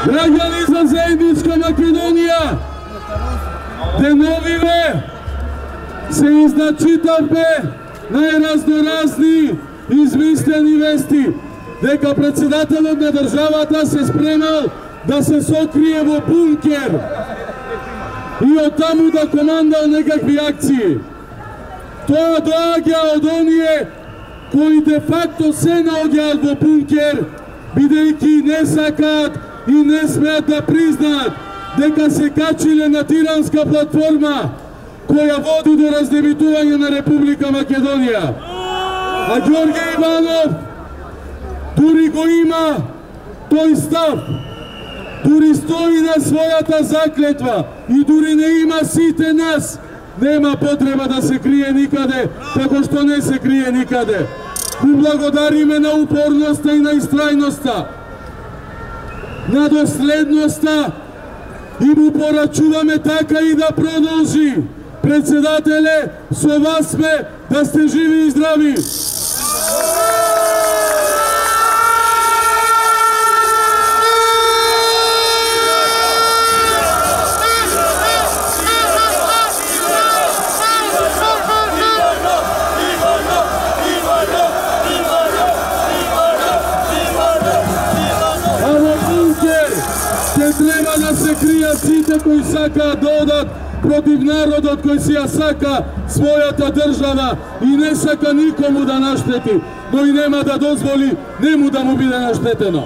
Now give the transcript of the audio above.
Граѓани за заедничка Македонија, деновиве се изначитавме најразноразни измислени вести дека председателот на државата се спремал да се сокрие во бункер и оттаму да командал некакви акции. Тоа доаѓа од оние кои де факто се наоѓаат во бункер, бидејќи не сакаат и не смеат да признаат дека се качиле на тиранска платформа која води до раздевитување на Република Македонија. А Ѓорѓе Иванов дури го има тој став, дури стои на својата заклетва и дури не има сите нас. Нема потреба да се крие никаде, како што не се крие никаде. Му благодариме на упорноста и на истрајноста, на доследноста и му порачуваме така и да продолжи. Председателе, со вас сме, да сте живи и здрави! Треба да се кријат сите кои сакаат да одат против народот кој си ја сака својата држава и не сака никому да наштети, но и нема да дозволи нему да му биде наштетено.